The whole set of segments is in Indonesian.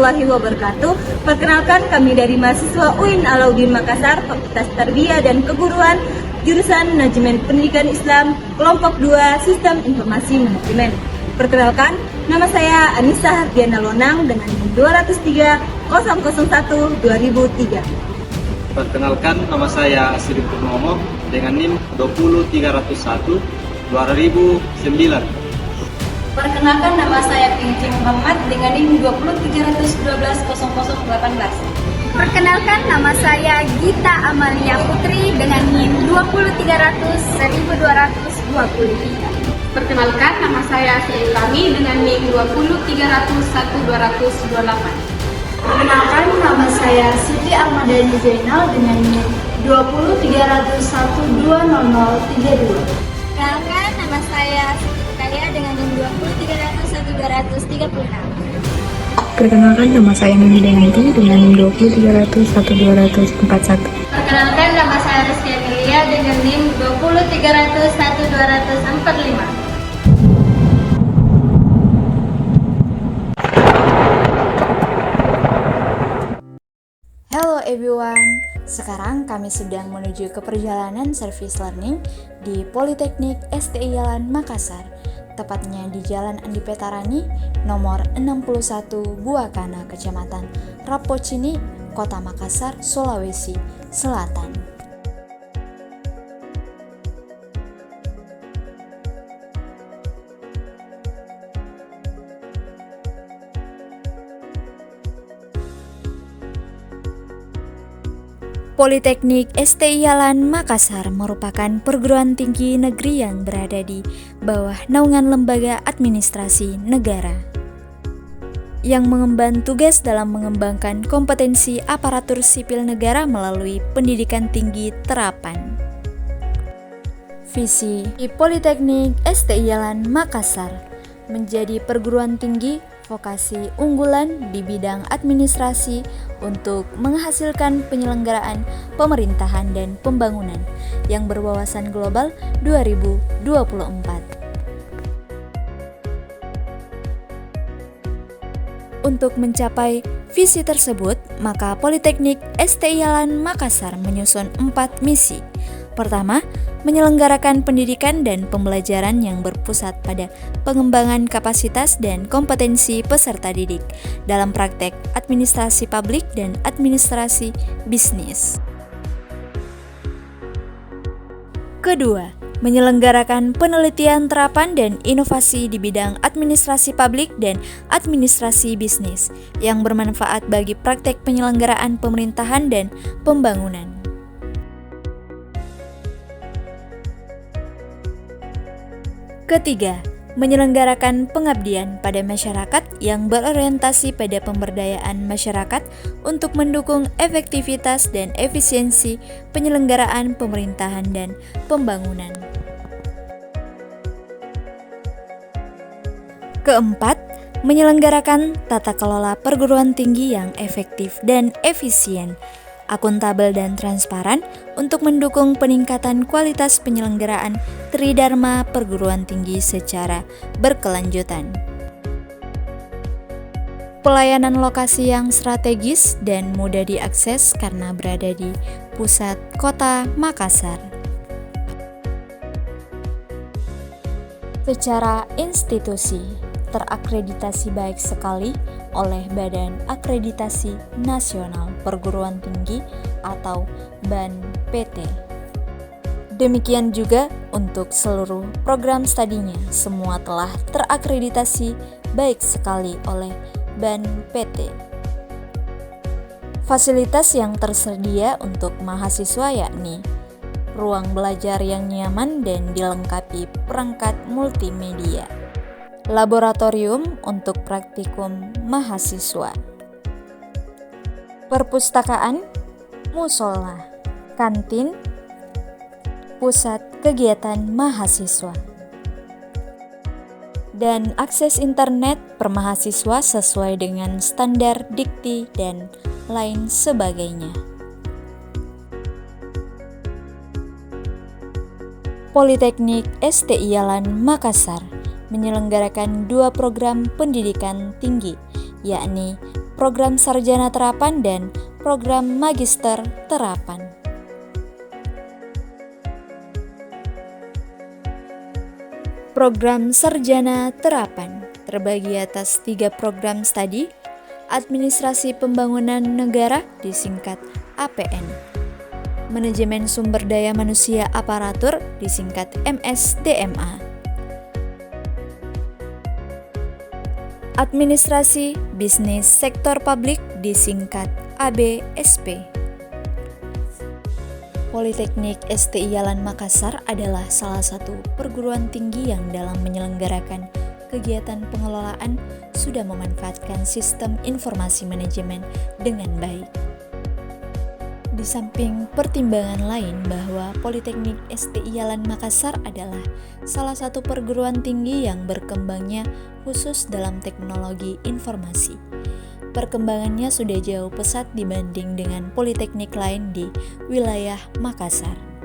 warahmatullahi wabarakatuh. Perkenalkan, kami dari mahasiswa UIN Alauddin Makassar, Fakultas Tarbiyah dan Keguruan, jurusan Manajemen Pendidikan Islam, kelompok 2, Sistem Informasi Manajemen. Perkenalkan, nama saya Anissa Hardiana Lonang dengan NIM 203.001/2003. Perkenalkan, nama saya Asirin Purnomo dengan NIM 20301/2009. Perkenalkan, nama saya Pinci Muhammad dengan NIM 20312/0018. Perkenalkan, nama saya Gita Amalia Putri dengan NIM 203001223. Perkenalkan, nama saya Syekhlami dengan NIM 20301/228. Perkenalkan, nama saya Siti Ahmadani Zainal dengan NIM 203012032. Perkenalkan, nama saya Siti Kaya dengan NIM 20301/236. Perkenalkan, nama saya Mimi Dayanti dengan NIM 20301/241. Perkenalkan, nama saya Rizky Amelia dengan NIM 20301/245. Hello everyone, sekarang kami sedang menuju ke perjalanan service learning di Politeknik STI Yalan Makassar, tepatnya di Jalan Andi Petarani, nomor 61 Buakana, Kecamatan Rapocini, Kota Makassar, Sulawesi Selatan. Politeknik STI Yalan Makassar merupakan perguruan tinggi negeri yang berada di bawah naungan Lembaga Administrasi Negara yang mengemban tugas dalam mengembangkan kompetensi aparatur sipil negara melalui pendidikan tinggi terapan. Visi Politeknik STI Yalan Makassar menjadi perguruan tinggi vokasi unggulan di bidang administrasi untuk menghasilkan penyelenggaraan pemerintahan dan pembangunan yang berwawasan global 2024. Untuk mencapai visi tersebut, maka Politeknik STI Yalan Makassar menyusun 4 misi. Pertama, menyelenggarakan pendidikan dan pembelajaran yang berpusat pada pengembangan kapasitas dan kompetensi peserta didik dalam praktek administrasi publik dan administrasi bisnis. Kedua, menyelenggarakan penelitian terapan dan inovasi di bidang administrasi publik dan administrasi bisnis yang bermanfaat bagi praktek penyelenggaraan pemerintahan dan pembangunan. Ketiga, menyelenggarakan pengabdian pada masyarakat yang berorientasi pada pemberdayaan masyarakat untuk mendukung efektivitas dan efisiensi penyelenggaraan pemerintahan dan pembangunan. Keempat, menyelenggarakan tata kelola perguruan tinggi yang efektif dan efisien, akuntabel dan transparan untuk mendukung peningkatan kualitas penyelenggaraan tridharma perguruan tinggi secara berkelanjutan. Pelayanan lokasi yang strategis dan mudah diakses karena berada di pusat kota Makassar. Secara institusi, terakreditasi baik sekali oleh Badan Akreditasi Nasional Perguruan Tinggi atau BANPT. Demikian juga untuk seluruh program studinya, semua telah terakreditasi baik sekali oleh BANPT. Fasilitas yang tersedia untuk mahasiswa yakni ruang belajar yang nyaman dan dilengkapi perangkat multimedia, laboratorium untuk praktikum mahasiswa, perpustakaan, musola, kantin, pusat kegiatan mahasiswa, dan akses internet per mahasiswa sesuai dengan standar dikti dan lain sebagainya. Politeknik STI Yalan Makassar menyelenggarakan 2 program pendidikan tinggi, yakni program sarjana terapan, dan program magister terapan. Program sarjana terapan terbagi atas 3 program studi: Administrasi Pembangunan Negara disingkat APN, Manajemen Sumber Daya Manusia Aparatur disingkat MSDMA, Administrasi Bisnis Sektor Publik disingkat ABSP. Politeknik STI Yalan Makassar adalah salah satu perguruan tinggi yang dalam menyelenggarakan kegiatan pengelolaan sudah memanfaatkan sistem informasi manajemen dengan baik. Di samping pertimbangan lain bahwa Politeknik STI Yalan Makassar adalah salah satu perguruan tinggi yang berkembangnya khusus dalam teknologi informasi. Perkembangannya sudah jauh pesat dibanding dengan politeknik lain di wilayah Makassar.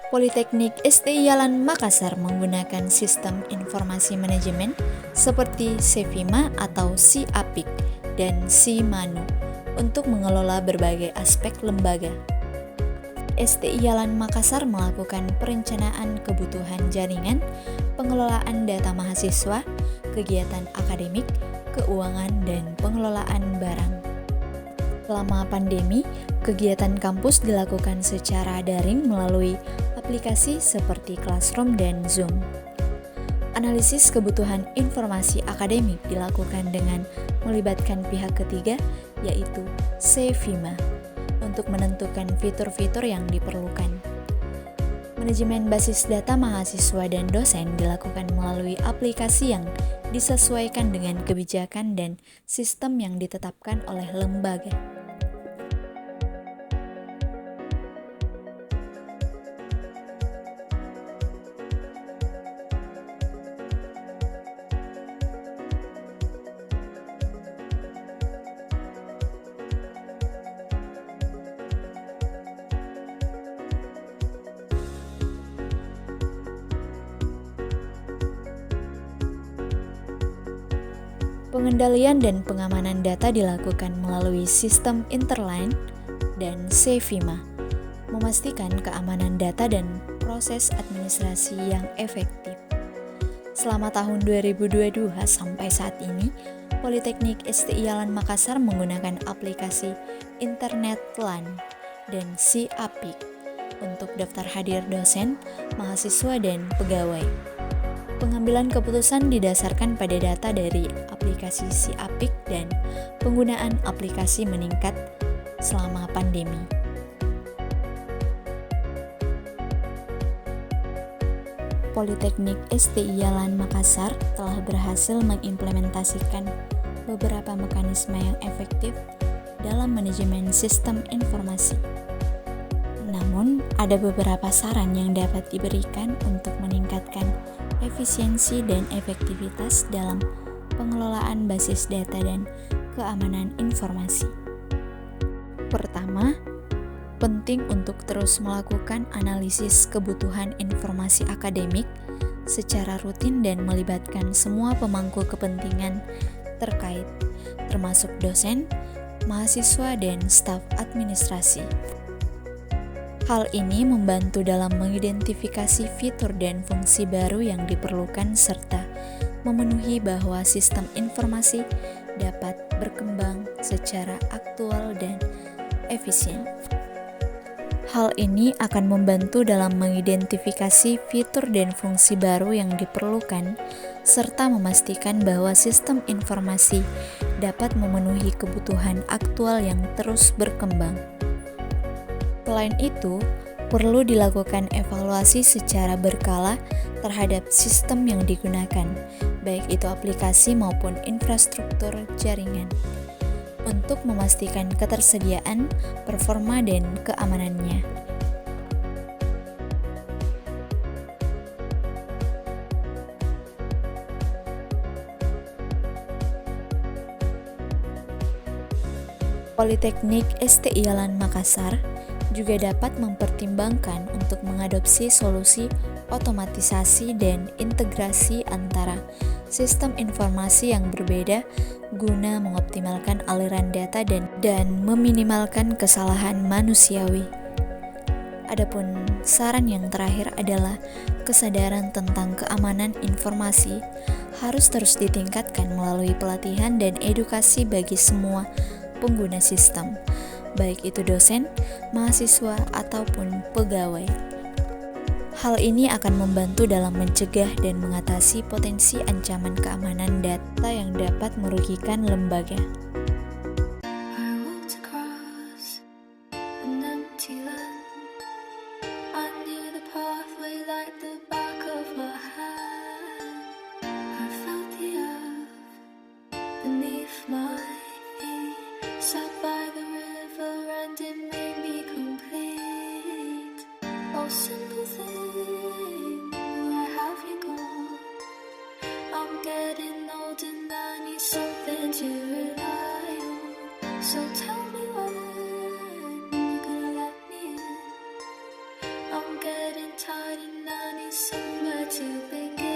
Politeknik STI Yalan Makassar menggunakan sistem informasi manajemen seperti SEVIMA atau SIAPIK dan SIMANU untuk mengelola berbagai aspek lembaga. STI Yalan Makassar melakukan perencanaan kebutuhan jaringan, pengelolaan data mahasiswa, kegiatan akademik, keuangan, dan pengelolaan barang. Selama pandemi, kegiatan kampus dilakukan secara daring melalui aplikasi seperti Classroom dan Zoom. Analisis kebutuhan informasi akademik dilakukan dengan melibatkan pihak ketiga, yaitu SEVIMA, untuk menentukan fitur-fitur yang diperlukan. Manajemen basis data mahasiswa dan dosen dilakukan melalui aplikasi yang disesuaikan dengan kebijakan dan sistem yang ditetapkan oleh lembaga. Pengendalian dan pengamanan data dilakukan melalui sistem Interline dan SEVIMA, memastikan keamanan data dan proses administrasi yang efektif. Selama tahun 2022 sampai saat ini, Politeknik STI Yalan Makassar menggunakan aplikasi Internet LAN dan SIAPIK untuk daftar hadir dosen, mahasiswa, dan pegawai. Pengambilan keputusan didasarkan pada data dari aplikasi SIAPIK dan penggunaan aplikasi meningkat selama pandemi. Politeknik STI Yalan Makassar telah berhasil mengimplementasikan beberapa mekanisme yang efektif dalam manajemen sistem informasi. Namun, ada beberapa saran yang dapat diberikan untuk meningkatkan efisiensi dan efektivitas dalam pengelolaan basis data dan keamanan informasi. Pertama, penting untuk terus melakukan analisis kebutuhan informasi akademik secara rutin dan melibatkan semua pemangku kepentingan terkait, termasuk dosen, mahasiswa, dan staf administrasi. Hal ini membantu dalam mengidentifikasi fitur dan fungsi baru yang diperlukan serta memenuhi bahwa sistem informasi dapat berkembang secara aktual dan efisien. Hal ini akan membantu dalam mengidentifikasi fitur dan fungsi baru yang diperlukan serta memastikan bahwa sistem informasi dapat memenuhi kebutuhan aktual yang terus berkembang. Selain itu, perlu dilakukan evaluasi secara berkala terhadap sistem yang digunakan, baik itu aplikasi maupun infrastruktur jaringan, untuk memastikan ketersediaan, performa, dan keamanannya. Politeknik STIALAN Makassar juga dapat mempertimbangkan untuk mengadopsi solusi otomatisasi dan integrasi antara sistem informasi yang berbeda guna mengoptimalkan aliran data dan meminimalkan kesalahan manusiawi. Adapun saran yang terakhir adalah kesadaran tentang keamanan informasi harus terus ditingkatkan melalui pelatihan dan edukasi bagi semua pengguna sistem, baik itu dosen, mahasiswa, ataupun pegawai. Hal ini akan membantu dalam mencegah dan mengatasi potensi ancaman keamanan data yang dapat merugikan lembaga. Sat by the river and it made me complete. Oh, simple thing, where have you gone? I'm getting old and I need something to rely on. So tell me when you're gonna let me in. I'm getting tired and I need somewhere to begin.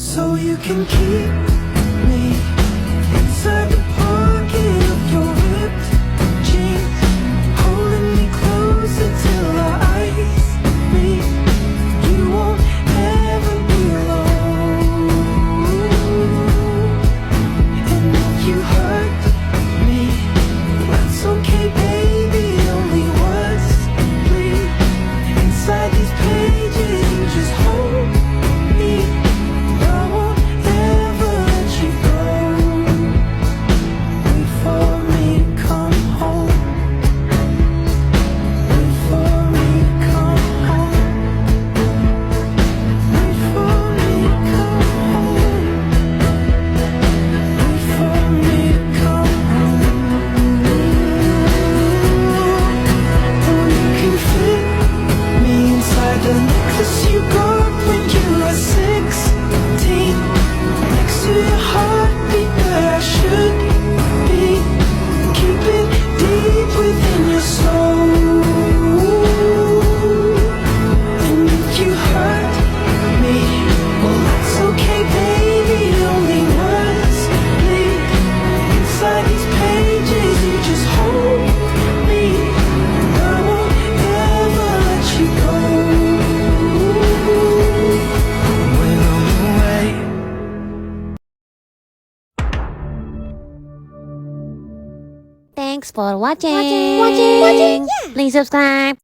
So you can keep me inside the pocket of your ripped jeans, holding me closer till our eyes meet. You won't ever be alone. And if you hurt me, that's okay, baby. Only once, please. Inside these pages, you just hold me. Thanks for watching. Please subscribe.